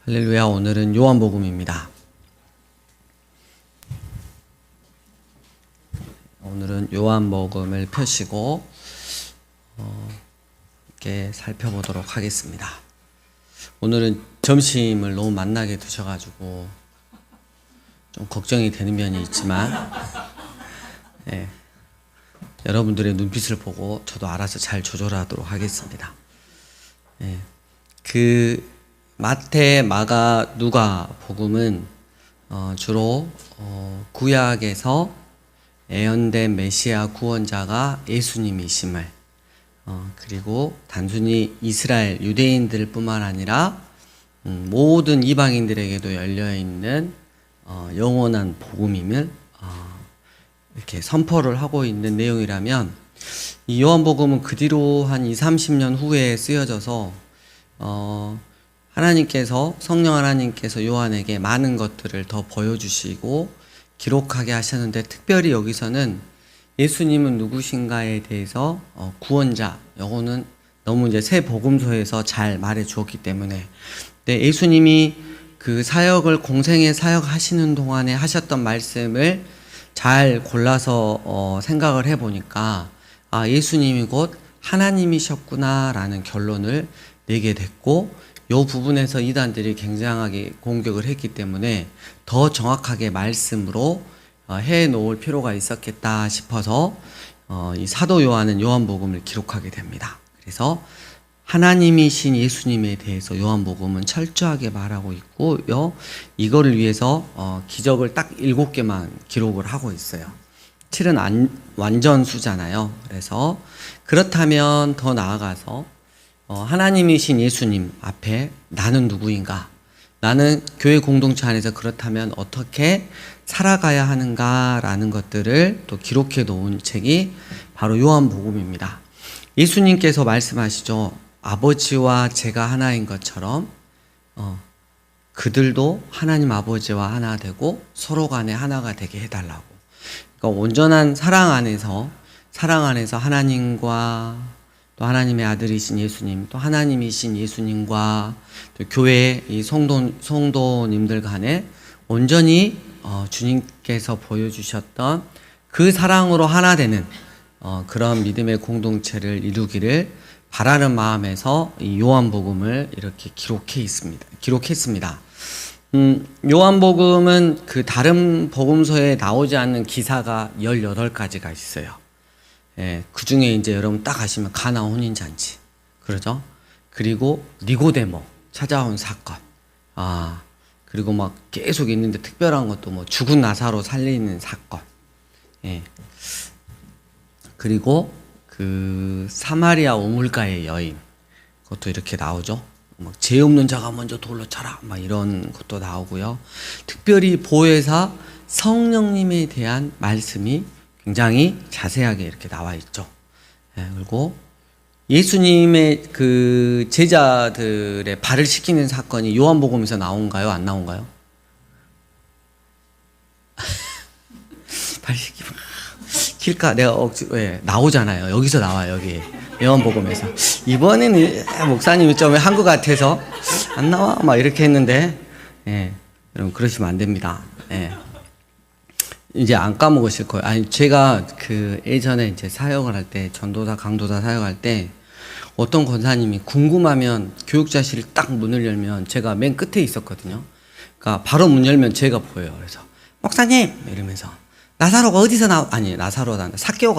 할렐루야. 오늘은 요한복음입니다. 오늘은 요한복음을 펴시고 이렇게 살펴보도록 하겠습니다. 오늘은 점심을 너무 만나게 드셔가지고 좀 걱정이 되는 면이 있지만 여러분들의 눈빛을 보고 저도 알아서 잘 조절하도록 하겠습니다. 마태, 마가, 누가 복음은 주로 구약에서 예언된 메시아 구원자가 예수님이심을 그리고 단순히 이스라엘 유대인들 뿐만 아니라 모든 이방인들에게도 열려있는 영원한 복음임을 이렇게 선포를 하고 있는 내용이라면, 이 요한복음은 그 뒤로 한 20-30년 후에 쓰여져서 성령 하나님께서 요한에게 많은 것들을 더 보여주시고 기록하게 하셨는데, 특별히 여기서는 예수님은 누구신가에 대해서 구원자, 요거는 너무 이제 새 복음서에서 잘 말해 주었기 때문에, 예수님이 그 사역을 공생의 사역하시는 동안에 하셨던 말씀을 잘 골라서 생각을 해보니까 예수님이 곧 하나님이셨구나 라는 결론을 내게 됐고, 이 부분에서 이단들이 굉장하게 공격을 했기 때문에 더 정확하게 말씀으로 해 놓을 필요가 있었겠다 싶어서 이 사도 요한은 요한복음을 기록하게 됩니다. 그래서 하나님이신 예수님에 대해서 요한복음은 철저하게 말하고 있고요. 이거를 위해서 기적을 딱 7개만 기록을 하고 있어요. 7은 완전수잖아요. 그래서 그렇다면 더 나아가서 하나님이신 예수님 앞에 나는 누구인가? 나는 교회 공동체 안에서 그렇다면 어떻게 살아가야 하는가라는 것들을 또 기록해 놓은 책이 바로 요한복음입니다. 예수님께서 말씀하시죠. 아버지와 제가 하나인 것처럼 그들도 하나님 아버지와 하나 되고 서로 간에 하나가 되게 해달라고. 그러니까 온전한 사랑 안에서 하나님과 또 하나님의 아들이신 예수님, 또 하나님이신 예수님과 또 교회 이 성도님들 간에 온전히 주님께서 보여주셨던 그 사랑으로 하나 되는 그런 믿음의 공동체를 이루기를 바라는 마음에서 이 요한복음을 이렇게 기록했습니다. 요한복음은 그 다른 복음서에 나오지 않는 기사가 18가지가 있어요. 그 중에 이제 여러분 딱 아시면 가나 혼인잔치, 그러죠? 그리고 니고데모 찾아온 사건, 그리고 막 계속 있는데 특별한 것도 뭐 죽은 나사로 살리는 사건, 그리고 그 사마리아 우물가의 여인, 그것도 이렇게 나오죠. 막 죄 없는 자가 먼저 돌로 차라, 막 이런 것도 나오고요. 특별히 보혜사 성령님에 대한 말씀이 굉장히 자세하게 이렇게 나와 있죠. 그리고 예수님의 그 제자들의 발을 씻기는 사건이 요한복음에서 나온가요? 안 나온가요? 발 씻기면 킬까? 내가 나오잖아요. 여기서 나와요. 여기 요한복음에서. 이번에는 목사님이 좀 한 것 같아서 안 나와 막 이렇게 했는데, 여러분 그러시면 안 됩니다. 이제 안 까먹으실 거예요. 제가 그 예전에 이제 사역을 할 때, 전도사, 강도사 사역할 때, 어떤 권사님이 궁금하면 교육자실 딱 문을 열면 제가 맨 끝에 있었거든요. 그러니까 바로 문 열면 제가 보여요. 그래서, 목사님! 이러면서, 삭개오가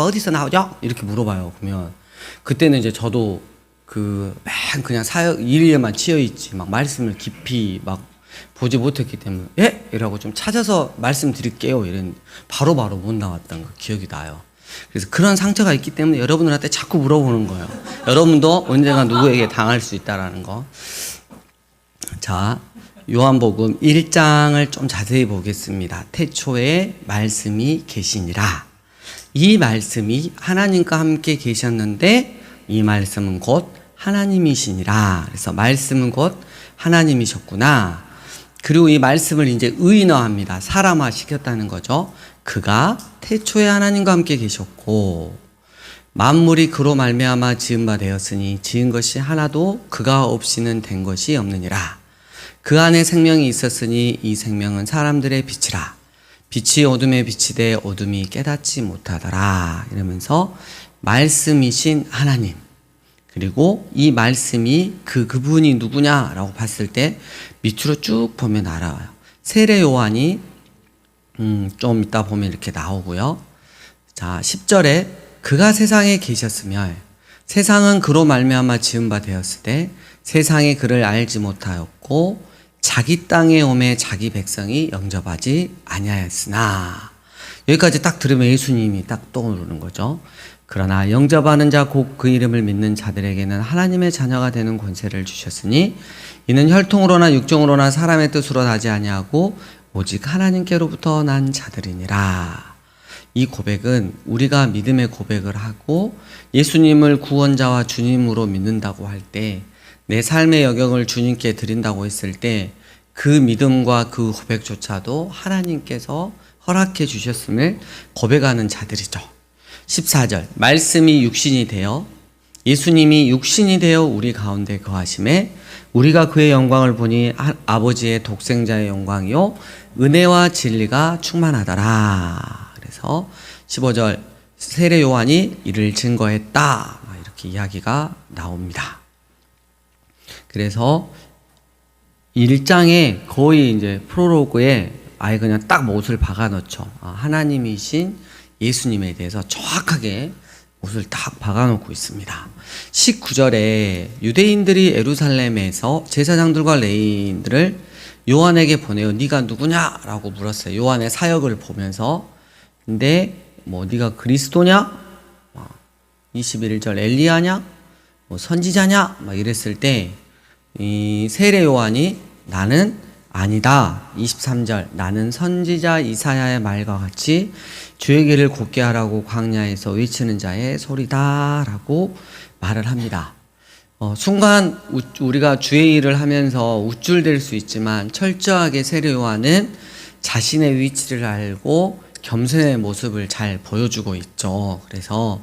어디서 나오죠? 이렇게 물어봐요. 그러면, 그때는 이제 저도 맨 그냥 사역 일에만 치여있지, 막 말씀을 깊이 막 보지 못했기 때문에 이라고 좀 찾아서 말씀드릴게요 이랬는데 바로바로 못 나왔던 거 기억이 나요. 그래서 그런 상처가 있기 때문에 여러분들한테 자꾸 물어보는 거예요. 여러분도 언젠가 누구에게 당할 수 있다라는 거. 자, 요한복음 1장을 좀 자세히 보겠습니다. 태초에 말씀이 계시니라. 이 말씀이 하나님과 함께 계셨는데 이 말씀은 곧 하나님이시니라. 그래서 말씀은 곧 하나님이셨구나. 그리고 이 말씀을 이제 의인화합니다. 사람화 시켰다는 거죠. 그가 태초에 하나님과 함께 계셨고 만물이 그로 말미암아 지은 바 되었으니 지은 것이 하나도 그가 없이는 된 것이 없느니라. 그 안에 생명이 있었으니 이 생명은 사람들의 빛이라. 빛이 어둠에 비치되 어둠이 깨닫지 못하더라. 이러면서 말씀이신 하나님, 그리고 이 말씀이 그분이 누구냐라고 봤을 때 밑으로 쭉 보면 알아요. 세례 요한이 좀 이따 보면 이렇게 나오고요. 자, 10절에 그가 세상에 계셨으며 세상은 그로 말미암아 지은 바 되었을 때 세상이 그를 알지 못하였고 자기 땅에 오매 자기 백성이 영접하지 아니하였으나. 여기까지 딱 들으면 예수님이 딱 떠오르는 거죠. 그러나 영접하는 자 곧 그 이름을 믿는 자들에게는 하나님의 자녀가 되는 권세를 주셨으니 이는 혈통으로나 육정으로나 사람의 뜻으로 나지 아니하고 오직 하나님께로부터 난 자들이니라. 이 고백은 우리가 믿음의 고백을 하고 예수님을 구원자와 주님으로 믿는다고 할 때, 내 삶의 여경을 주님께 드린다고 했을 때 그 믿음과 그 고백조차도 하나님께서 허락해 주셨음을 고백하는 자들이죠. 14절 말씀이 육신이 되어, 예수님이 육신이 되어 우리 가운데 거하심에 우리가 그의 영광을 보니 아버지의 독생자의 영광이요 은혜와 진리가 충만하더라. 그래서 15절 세례 요한이 이를 증거했다, 이렇게 이야기가 나옵니다. 그래서 1장에 거의 이제 프롤로그에 아예 그냥 딱 못을 박아 넣죠. 하나님이신 예수님에 대해서 정확하게 못을 딱 박아 놓고 있습니다. 19절에 유대인들이 예루살렘에서 제사장들과 레위인들을 요한에게 보내요. 네가 누구냐라고 물었어요. 요한의 사역을 보면서. 근데 뭐 네가 그리스도냐? 21절 엘리야냐? 뭐 선지자냐? 막 이랬을 때 이 세례 요한이 나는 아니다. 23절 나는 선지자 이사야의 말과 같이 주의 길을 곧게 하라고 광야에서 외치는 자의 소리다 라고 말을 합니다. 순간 우리가 주의 일을 하면서 우쭐댈 수 있지만 철저하게 세례 요한은 자신의 위치를 알고 겸손의 모습을 잘 보여주고 있죠. 그래서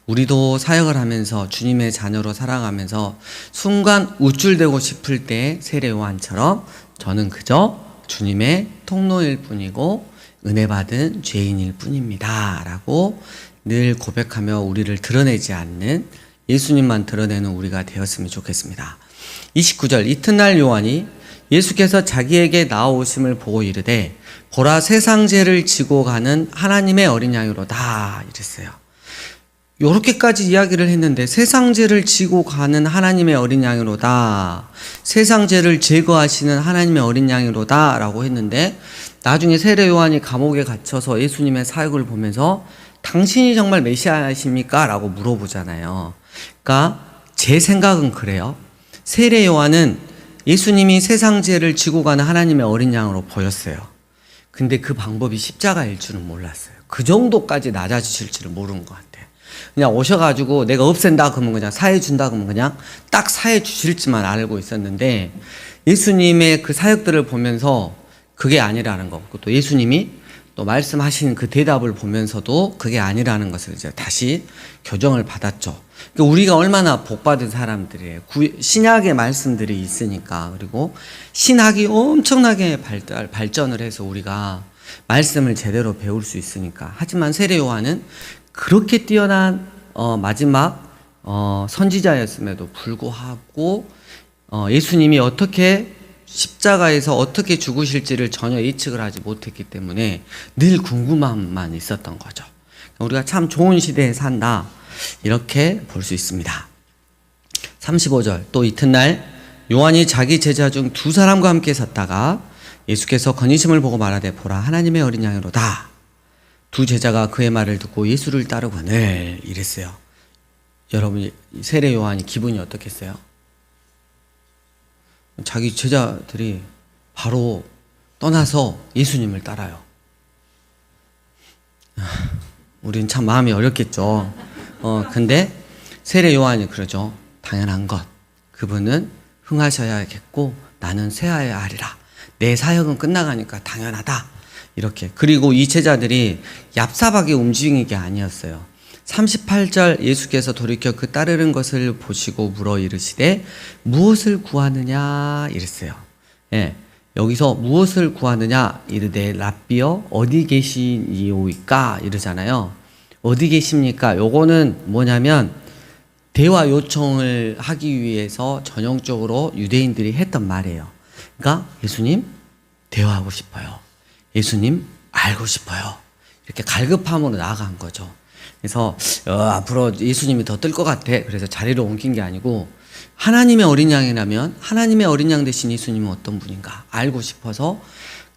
우리도 사역을 하면서 주님의 자녀로 살아가면서 순간 우쭐대고 싶을 때 세례 요한처럼 저는 그저 주님의 통로일 뿐이고 은혜 받은 죄인일 뿐입니다 라고 늘 고백하며 우리를 드러내지 않는, 예수님만 드러내는 우리가 되었으면 좋겠습니다. 29절 이튿날 요한이 예수께서 자기에게 나오심을 보고 이르되 보라 세상 죄를 지고 가는 하나님의 어린 양이로다 이랬어요. 요렇게까지 이야기를 했는데 세상 죄를 지고 가는 하나님의 어린 양이로다, 세상 죄를 제거하시는 하나님의 어린 양이로다 라고 했는데, 나중에 세례 요한이 감옥에 갇혀서 예수님의 사역을 보면서 당신이 정말 메시아이십니까? 라고 물어보잖아요. 그러니까 제 생각은 그래요. 세례 요한은 예수님이 세상 죄를 지고 가는 하나님의 어린 양으로 보였어요. 근데 그 방법이 십자가일 줄은 몰랐어요. 그 정도까지 낮아지실 줄은 모르는 것 같아요. 그냥 오셔가지고 내가 없앤다 그러면 그냥 사해 준다 그러면 그냥 딱 사해 주실지만 알고 있었는데, 예수님의 그 사역들을 보면서 그게 아니라는 거, 또 예수님이 또 말씀하신 그 대답을 보면서도 그게 아니라는 것을 이제 다시 교정을 받았죠. 그러니까 우리가 얼마나 복받은 사람들이에요. 신약의 말씀들이 있으니까. 그리고 신학이 엄청나게 발전을 해서 우리가 말씀을 제대로 배울 수 있으니까. 하지만 세례 요한은 그렇게 뛰어난 마지막 선지자였음에도 불구하고 예수님이 어떻게 십자가에서 어떻게 죽으실지를 전혀 예측을 하지 못했기 때문에 늘 궁금함만 있었던 거죠. 우리가 참 좋은 시대에 산다, 이렇게 볼 수 있습니다. 35절 또 이튿날 요한이 자기 제자 중 두 사람과 함께 섰다가 예수께서 건의심을 보고 말하되 보라 하나님의 어린 양이로다. 두 제자가 그의 말을 듣고 예수를 따르거늘 이랬어요. 여러분, 세례 요한이 기분이 어떻겠어요? 자기 제자들이 바로 떠나서 예수님을 따라요. 우린 참 마음이 어렵겠죠. 근데 세례 요한이 그러죠. 당연한 것. 그분은 흥하셔야겠고 나는 쇠하여야 하리라. 내 사역은 끝나가니까 당연하다. 이렇게. 그리고 이 제자들이 얍삽하게 움직이는 게 아니었어요. 38절 예수께서 돌이켜 그 따르는 것을 보시고 물어 이르시되 무엇을 구하느냐 이랬어요. 예, 여기서 무엇을 구하느냐 이르되 랍비여 어디 계시니오이까 이러잖아요. 어디 계십니까? 요거는 뭐냐면 대화 요청을 하기 위해서 전형적으로 유대인들이 했던 말이에요. 그러니까 예수님 대화하고 싶어요. 예수님 알고 싶어요. 이렇게 갈급함으로 나아간 거죠. 그래서 앞으로 예수님이 더 뜰 것 같아. 그래서 자리를 옮긴 게 아니고 하나님의 어린 양이라면 하나님의 어린 양 대신 예수님은 어떤 분인가 알고 싶어서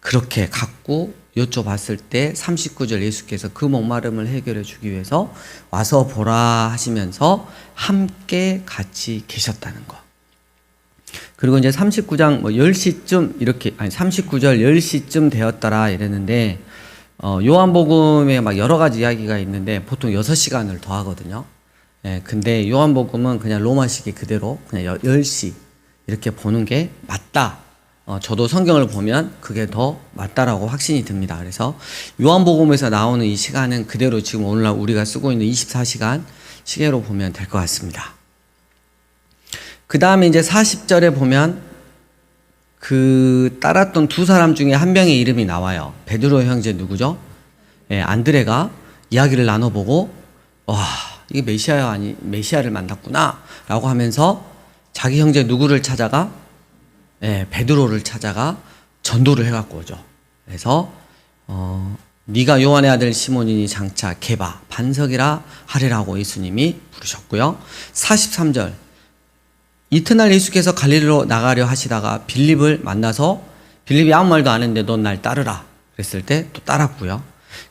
그렇게 갖고 여쭤봤을 때 39절 예수께서 그 목마름을 해결해 주기 위해서 와서 보라 하시면서 함께 같이 계셨다는 거. 그리고 이제 39장 10시쯤 이렇게 39절 10시쯤 되었더라 이랬는데 요한복음에 막 여러 가지 이야기가 있는데 보통 6시간을 더 하거든요. 예, 근데 요한복음은 그냥 로마식이 그대로 그냥 10시 이렇게 보는 게 맞다. 저도 성경을 보면 그게 더 맞다라고 확신이 듭니다. 그래서 요한복음에서 나오는 이 시간은 그대로 지금 오늘날 우리가 쓰고 있는 24시간 시계로 보면 될 것 같습니다. 그 다음에 이제 40절에 보면 그 따랐던 두 사람 중에 한 명의 이름이 나와요. 베드로 형제 누구죠? 예, 안드레가 이야기를 나눠보고 와 이게 메시아를 만났구나 라고 하면서 자기 형제 누구를 찾아가? 예, 베드로를 찾아가 전도를 해갖고 오죠. 그래서 네가 요한의 아들 시몬이니 장차 게바 반석이라 하리라고 예수님이 부르셨고요. 43절 이튿날 예수께서 갈릴리로 나가려 하시다가 빌립을 만나서 빌립이 아무 말도 안 했는데 넌 날 따르라 그랬을 때 또 따랐고요.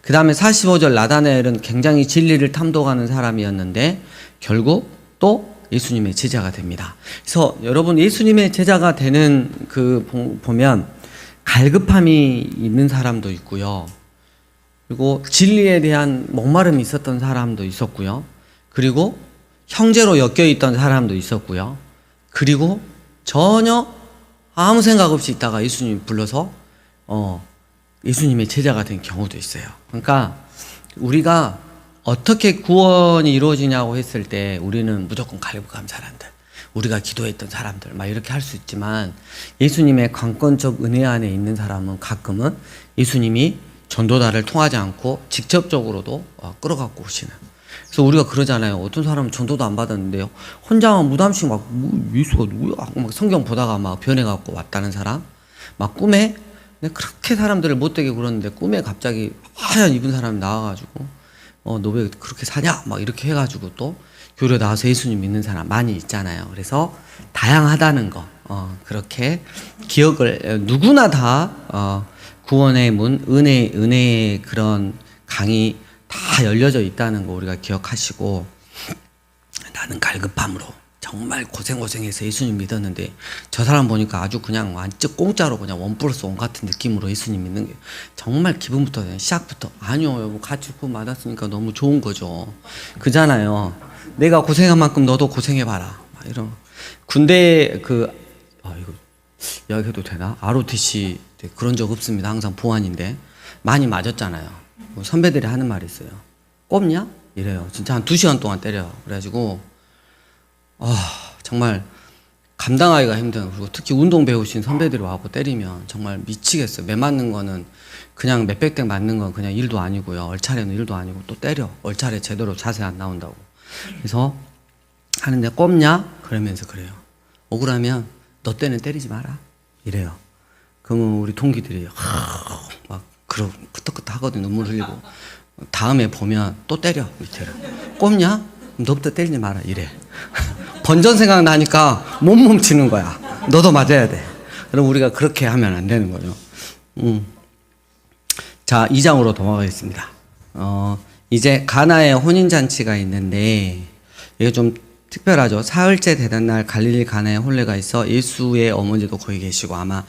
그 다음에 45절 나다나엘은 굉장히 진리를 탐독하는 사람이었는데 결국 또 예수님의 제자가 됩니다. 그래서 여러분 예수님의 제자가 되는 보면 갈급함이 있는 사람도 있고요. 그리고 진리에 대한 목마름이 있었던 사람도 있었고요. 그리고 형제로 엮여 있던 사람도 있었고요. 그리고 전혀 아무 생각 없이 있다가 예수님이 불러서 예수님의 제자가 된 경우도 있어요. 그러니까 우리가 어떻게 구원이 이루어지냐고 했을 때 우리는 무조건 갈급한 사람들, 우리가 기도했던 사람들 막 이렇게 할 수 있지만 예수님의 강권적 은혜 안에 있는 사람은 가끔은 예수님이 전도자를 통하지 않고 직접적으로도 끌어갖고 오시는. 그래서 우리가 그러잖아요. 어떤 사람은 전도도 안 받았는데요. 혼자만 무담씩 막 예수가 누구야? 막 성경 보다가 막 변해갖고 왔다는 사람. 막 꿈에 그렇게 사람들을 못되게 굴었는데 꿈에 갑자기 하얀 입은 사람이 나와가지고 너 왜 그렇게 사냐? 막 이렇게 해가지고 또 교회 나와서 예수님 믿는 사람 많이 있잖아요. 그래서 다양하다는 거. 그렇게 기억을 누구나 다 구원의 문, 은혜의 그런 강이 다 열려져 있다는 거 우리가 기억하시고 나는 갈급함으로 정말 고생해서 예수님 믿었는데 저 사람 보니까 아주 그냥 완전 공짜로 그냥 1+1 같은 느낌으로 예수님 믿는 게 정말 기분부터 시작부터 아니요 같이 구원 받았으니까 너무 좋은 거죠. 그잖아요. 내가 고생한 만큼 너도 고생해봐라. 이런 군대 이거 이야기해도 되나? ROTC 그런 적 없습니다. 항상 보안인데 많이 맞았잖아요. 선배들이 하는 말이 있어요. 꼽냐? 이래요. 진짜 한 2시간 동안 때려요. 그래가지고 정말 감당하기가 힘든. 그리고 특히 운동 배우신 선배들이 와고 때리면 정말 미치겠어요. 매 맞는 거는 그냥 몇백 대 맞는 건 그냥 일도 아니고요. 얼차례는 일도 아니고 또 때려. 얼차례 제대로 자세 안 나온다고. 그래서 하는데 꼽냐? 그러면서 그래요. 억울하면 너 때는 때리지 마라. 이래요. 그러면 우리 동기들이 막 끄떡끄떡 하거든. 눈물 흘리고. 다음에 보면 또 때려. 밑에로. 꼽냐? 너부터 때리지 마라. 이래. 번전 생각나니까 못 멈추는 거야. 너도 맞아야 돼. 그럼 우리가 그렇게 하면 안 되는 거죠. 자, 2장으로 넘어가겠습니다. 이제 가나의 혼인잔치가 있는데 이게 좀 특별하죠. 사흘째 되던 날 갈릴리 가나에 혼례가 있어 예수의 어머니도 거기 계시고 아마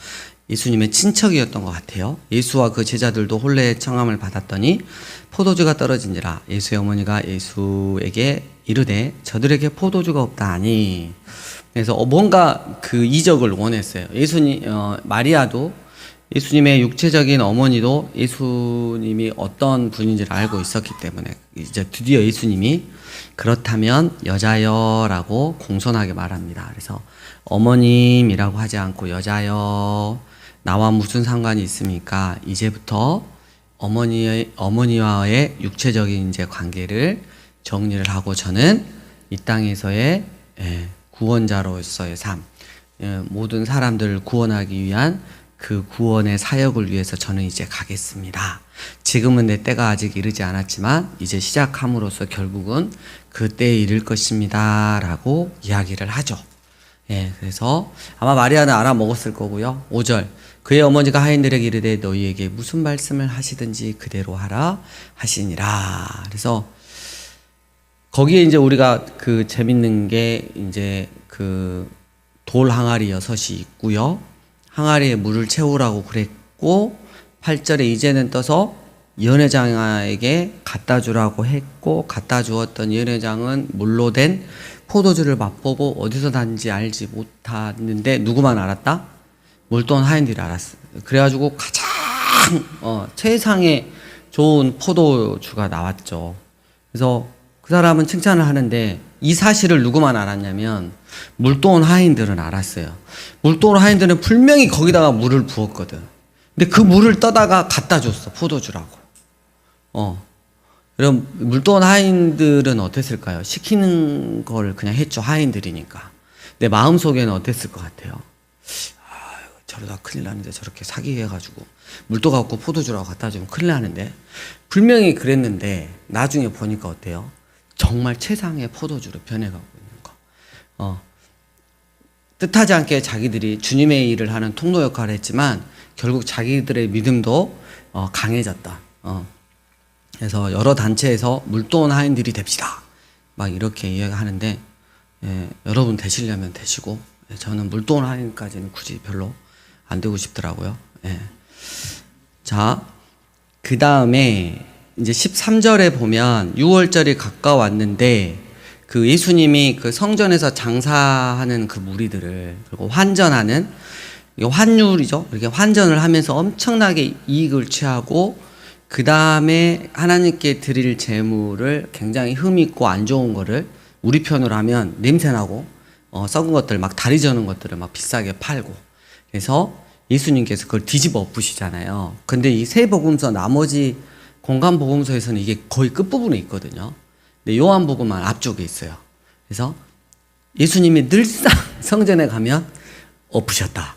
예수님의 친척이었던 것 같아요. 예수와 그 제자들도 혼례의 청함을 받았더니 포도주가 떨어진지라 예수의 어머니가 예수에게 이르되 저들에게 포도주가 없다 하니. 그래서 뭔가 그 이적을 원했어요. 마리아도 예수님의 육체적인 어머니도 예수님이 어떤 분인지를 알고 있었기 때문에 이제 드디어 예수님이 그렇다면 여자여라고 공손하게 말합니다. 그래서 어머님이라고 하지 않고 여자여 나와 무슨 상관이 있습니까? 이제부터 어머니와의 육체적인 이제 관계를 정리를 하고 저는 이 땅에서의 구원자로서의 삶, 모든 사람들을 구원하기 위한 그 구원의 사역을 위해서 저는 이제 가겠습니다. 지금은 내 때가 아직 이르지 않았지만 이제 시작함으로써 결국은 그 때에 이를 것입니다. 라고 이야기를 하죠. 그래서 아마 마리아는 알아먹었을 거고요. 5절 그의 어머니가 하인들에게 이르되 너희에게 무슨 말씀을 하시든지 그대로 하라 하시니라. 그래서 거기에 이제 우리가 그 재밌는 게 이제 그 돌 항아리 6이 있고요. 항아리에 물을 채우라고 그랬고 8절에 이제는 떠서 연회장에게 갖다 주라고 했고 갖다 주었던 연회장은 물로 된 포도주를 맛보고 어디서 단지 알지 못했는데 누구만 알았다? 물돈 하인들이 알았어. 그래가지고 가장 최상의 좋은 포도주가 나왔죠. 그래서 그 사람은 칭찬을 하는데 이 사실을 누구만 알았냐면 물돈 하인들은 알았어요. 물돈 하인들은 분명히 거기다가 물을 부었거든. 근데 그 물을 떠다가 갖다 줬어. 포도주라고. 그럼 물돈 하인들은 어땠을까요? 시키는 걸 그냥 했죠. 하인들이니까. 내 마음속에는 어땠을 것 같아요? 저러다 큰일 나는데 저렇게 사기해가지고 물도 갖고 포도주라고 갖다 주면 큰일 나는데 분명히 그랬는데 나중에 보니까 어때요? 정말 최상의 포도주로 변해가고 있는 거. 뜻하지 않게 자기들이 주님의 일을 하는 통로 역할을 했지만 결국 자기들의 믿음도 강해졌다. 그래서 여러 단체에서 물돈 하인들이 됩시다. 막 이렇게 이야기하는데 여러분 되시려면 되시고 저는 물돈 하인까지는 굳이 별로 안 되고 싶더라고요. 자, 그 다음에 이제 13절에 보면 6월절이 가까웠는데 그 예수님이 그 성전에서 장사하는 그 무리들을 그리고 환전하는 환율이죠. 이렇게 환전을 하면서 엄청나게 이익을 취하고 그 다음에 하나님께 드릴 재물을 굉장히 흠있고 안 좋은 거를 우리 편으로 하면 냄새나고 썩은 것들 막 다리 저는 것들을 막 비싸게 팔고 그래서 예수님께서 그걸 뒤집어 엎으시잖아요. 근데 이 세 복음서 나머지 공간 복음서에서는 이게 거의 끝부분에 있거든요. 근데 요한복음만 앞쪽에 있어요. 그래서 예수님이 늘상 성전에 가면 엎으셨다.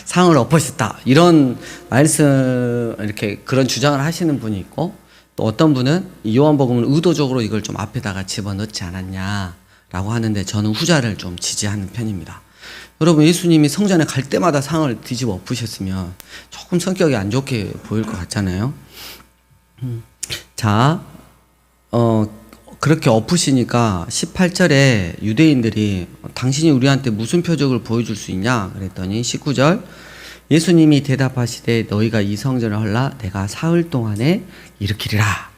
상을 엎으셨다. 이런 말씀, 이렇게 그런 주장을 하시는 분이 있고 또 어떤 분은 이 요한복음은 의도적으로 이걸 좀 앞에다가 집어넣지 않았냐라고 하는데 저는 후자를 좀 지지하는 편입니다. 여러분 예수님이 성전에 갈 때마다 상을 뒤집어 엎으셨으면 조금 성격이 안 좋게 보일 것 같잖아요. 자, 그렇게 엎으시니까 18절에 유대인들이 당신이 우리한테 무슨 표적을 보여줄 수 있냐 그랬더니 19절 예수님이 대답하시되 너희가 이 성전을 헐라 내가 사흘 동안에 일으키리라.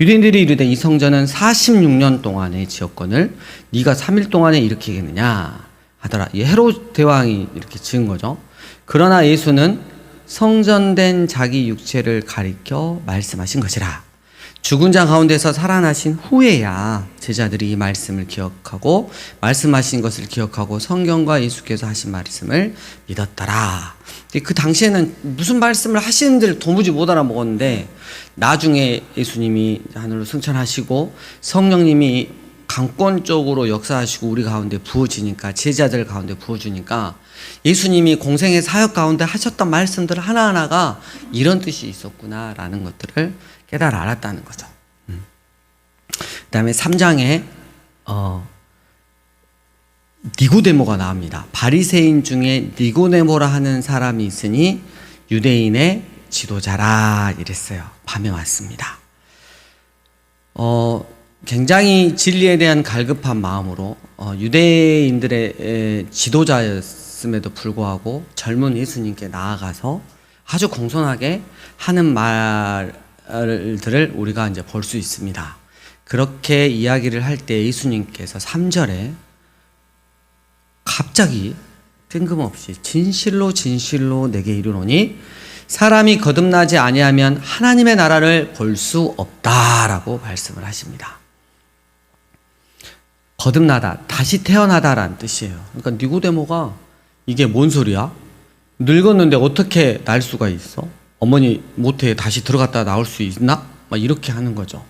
유대인들이 이르되 이 성전은 46년 동안의 지었건을 네가 3일 동안에 일으키겠느냐 하더라. 이 헤롯 대왕이 이렇게 지은 거죠. 그러나 예수는 성전된 자기 육체를 가리켜 말씀하신 것이라. 죽은 자 가운데서 살아나신 후에야 제자들이 이 말씀을 기억하고 말씀하신 것을 기억하고 성경과 예수께서 하신 말씀을 믿었더라. 그 당시에는 무슨 말씀을 하시는지를 도무지 못 알아먹었는데 나중에 예수님이 하늘로 승천하시고 성령님이 강권적으로 역사하시고 우리 가운데 부어지니까 제자들 가운데 부어주니까 예수님이 공생의 사역 가운데 하셨던 말씀들 하나하나가 이런 뜻이 있었구나라는 것들을 깨달아 알았다는 거죠. 그 다음에 3장에 니고데모가 나옵니다. 바리새인 중에 니고데모라 하는 사람이 있으니 유대인의 지도자라 이랬어요. 밤에 왔습니다. 굉장히 진리에 대한 갈급한 마음으로 유대인들의 지도자였음에도 불구하고 젊은 예수님께 나아가서 아주 공손하게 하는 말들을 우리가 이제 볼 수 있습니다. 그렇게 이야기를 할 때 예수님께서 3절에 갑자기 뜬금없이 진실로 진실로 내게 이르노니 사람이 거듭나지 아니하면 하나님의 나라를 볼 수 없다라고 말씀을 하십니다. 거듭나다, 다시 태어나다라는 뜻이에요. 그러니까 니고데모가 이게 뭔 소리야? 늙었는데 어떻게 날 수가 있어? 어머니 모태에 다시 들어갔다 나올 수 있나? 막 이렇게 하는 거죠.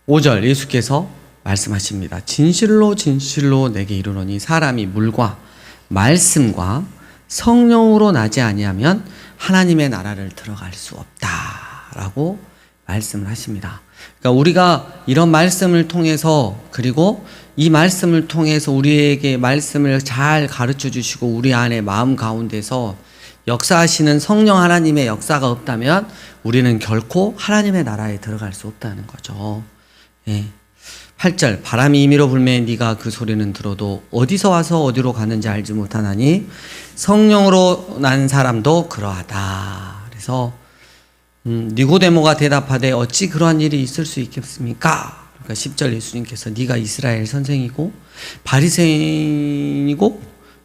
5절 예수께서 말씀하십니다. 진실로 진실로 내게 이르노니 사람이 물과 말씀과 성령으로 나지 아니하면 하나님의 나라를 들어갈 수 없다라고 말씀을 하십니다. 그러니까 우리가 이런 말씀을 통해서, 그리고 이 말씀을 통해서 우리에게 말씀을 잘 가르쳐 주시고 우리 안에 마음 가운데서 역사하시는 성령 하나님의 역사가 없다면 우리는 결코 하나님의 나라에 들어갈 수 없다는 거죠. 예. 8절 바람이 임의로 불매 네가 그 소리는 들어도 어디서 와서 어디로 가는지 알지 못하나니 성령으로 난 사람도 그러하다. 그래서 니고데모가 대답하되 어찌 그러한 일이 있을 수 있겠습니까? 그러니까 10절 예수님께서 네가 이스라엘 선생이고 바리새인이고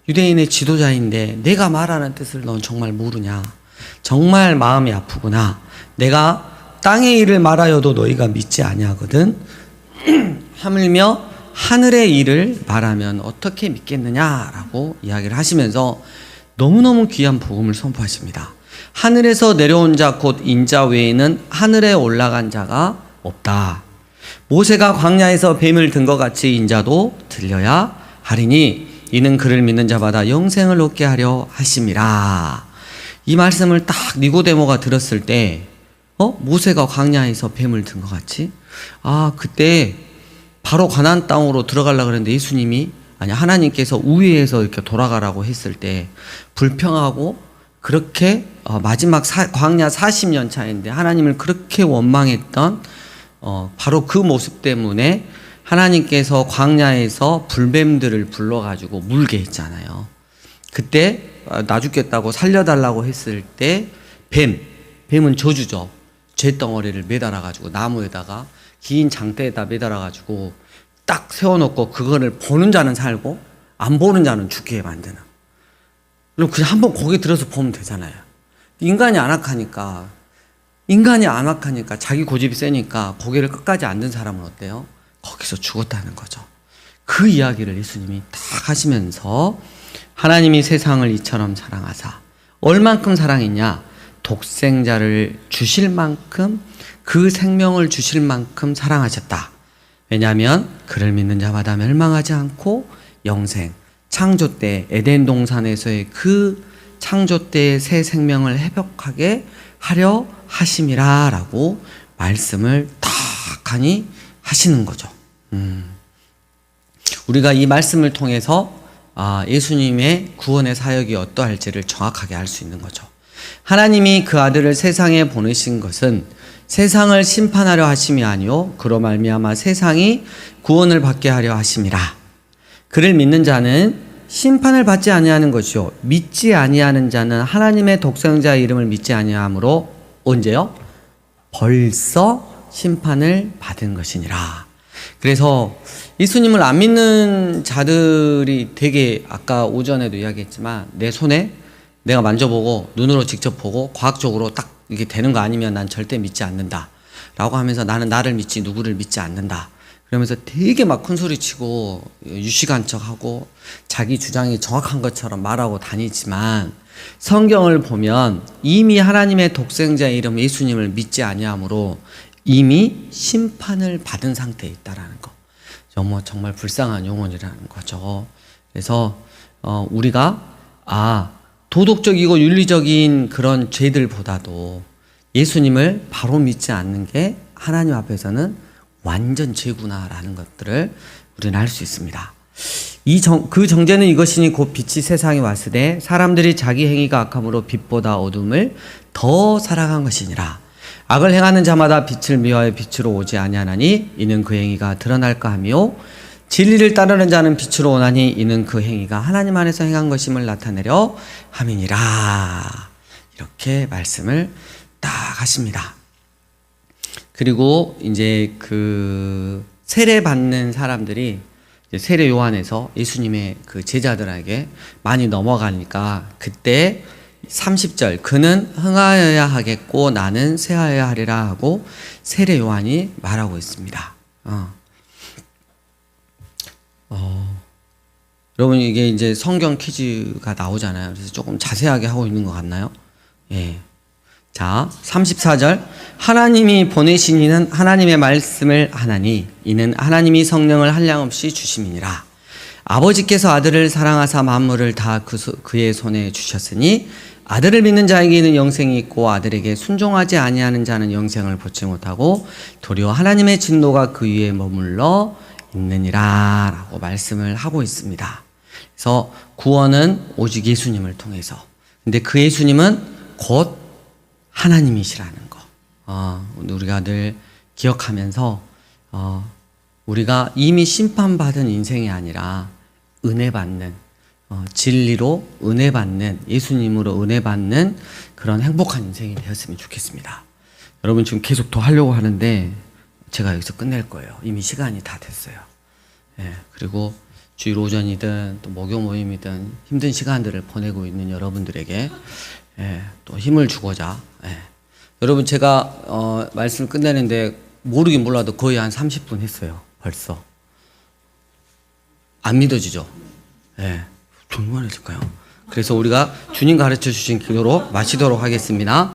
유대인의 지도자인데 내가 말하는 뜻을 넌 정말 모르냐? 정말 마음이 아프구나. 내가 땅의 일을 말하여도 너희가 믿지 아니하거든. 하물며 하늘의 일을 말하면 어떻게 믿겠느냐라고 이야기를 하시면서 너무너무 귀한 복음을 선포하십니다. 하늘에서 내려온 자 곧 인자 외에는 하늘에 올라간 자가 없다. 모세가 광야에서 뱀을 든 것 같이 인자도 들려야 하리니 이는 그를 믿는 자마다 영생을 얻게 하려 하심이라. 이 말씀을 딱 니고데모가 들었을 때 모세가 광야에서 뱀을 든 것 같이, 그때 바로 가나안 땅으로 들어가려고 그랬는데 예수님이, 하나님께서 우회해서 이렇게 돌아가라고 했을 때 불평하고, 그렇게 마지막 광야 40년 차인데 하나님을 그렇게 원망했던 바로 그 모습 때문에 하나님께서 광야에서 불뱀들을 불러가지고 물게 했잖아요. 그때 나 죽겠다고 살려달라고 했을 때 뱀은 저주죠. 쇳덩어리를 매달아가지고 나무에다가 긴 장대에다 매달아가지고 딱 세워놓고 그거를 보는 자는 살고 안 보는 자는 죽게 만드는. 그럼 그냥 한번 거기 들어서 보면 되잖아요. 인간이 안악하니까 자기 고집이 세니까 고개를 끝까지 안 든 사람은 어때요? 거기서 죽었다는 거죠. 그 이야기를 예수님이 딱 하시면서 하나님이 세상을 이처럼 사랑하사 얼만큼 사랑했냐? 독생자를 주실 만큼, 그 생명을 주실 만큼 사랑하셨다. 왜냐하면 그를 믿는 자마다 멸망하지 않고 영생, 창조 때 에덴 동산에서의 그 창조 때의 새 생명을 회복하게 하려 하심이라 라고 말씀을 딱 하니 하시는 거죠. 우리가 이 말씀을 통해서 예수님의 구원의 사역이 어떠할지를 정확하게 알 수 있는 거죠. 하나님이 그 아들을 세상에 보내신 것은 세상을 심판하려 하심이 아니요 그로 말미암아 세상이 구원을 받게 하려 하심이라. 그를 믿는 자는 심판을 받지 아니하는 것이요 믿지 아니하는 자는 하나님의 독생자의 이름을 믿지 아니하므로 언제요? 벌써 심판을 받은 것이니라. 그래서 예수님을 안 믿는 자들이 되게, 아까 오전에도 이야기했지만 내 손에 내가 만져보고 눈으로 직접 보고 과학적으로 딱 이게 되는 거 아니면 난 절대 믿지 않는다 라고 하면서 나는 나를 믿지 누구를 믿지 않는다 그러면서 되게 막 큰소리 치고 유시간 척하고 자기 주장이 정확한 것처럼 말하고 다니지만 성경을 보면 이미 하나님의 독생자의 이름 예수님을 믿지 아니하므로 이미 심판을 받은 상태에 있다라는 거. 정말 불쌍한 영혼이라는 거죠. 그래서 우리가 도덕적이고 윤리적인 그런 죄들보다도 예수님을 바로 믿지 않는 게 하나님 앞에서는 완전 죄구나라는 것들을 우리는 알 수 있습니다. 그 정죄는 이것이니 곧 빛이 세상에 왔으되 사람들이 자기 행위가 악함으로 빛보다 어둠을 더 사랑한 것이니라. 악을 행하는 자마다 빛을 미워하여 빛으로 오지 아니하나니 이는 그 행위가 드러날까 하며 진리를 따르는 자는 빛으로 오나니 이는 그 행위가 하나님 안에서 행한 것임을 나타내려 함이니라. 이렇게 말씀을 딱 하십니다. 그리고 이제 그 세례 받는 사람들이 세례 요한에서 예수님의 그 제자들에게 많이 넘어가니까 그때 30절 그는 흥하여야 하겠고 나는 쇠하여야 하리라 하고 세례 요한이 말하고 있습니다. 여러분 이게 이제 성경 퀴즈가 나오잖아요. 그래서 조금 자세하게 하고 있는 것 같나요? 예. 자, 34절. 하나님이 보내신 이는 하나님의 말씀을 하나니 이는 하나님이 성령을 한량없이 주심이니라. 아버지께서 아들을 사랑하사 만물을 다 그의 손에 주셨으니 아들을 믿는 자에게는 영생이 있고 아들에게 순종하지 아니하는 자는 영생을 보지 못하고 도리어 하나님의 진노가 그 위에 머물러 있느니라 라고 말씀을 하고 있습니다. 그래서 구원은 오직 예수님을 통해서. 근데 그 예수님은 곧 하나님이시라는 거. 우리가 늘 기억하면서 우리가 이미 심판받은 인생이 아니라 은혜 받는 진리로 은혜 받는 예수님으로 은혜 받는 그런 행복한 인생이 되었으면 좋겠습니다. 여러분 지금 계속 더 하려고 하는데 제가 여기서 끝낼 거예요. 이미 시간이 다 됐어요. 예, 그리고 주일 오전이든 또 목요 모임이든 힘든 시간들을 보내고 있는 여러분들에게 또 힘을 주고자 여러분 제가 말씀 끝내는데 모르긴 몰라도 거의 한 30분 했어요. 벌써 안 믿어지죠? 얼마나 했을까요? 그래서 우리가 주님 가르쳐 주신 기도로 마치도록 하겠습니다.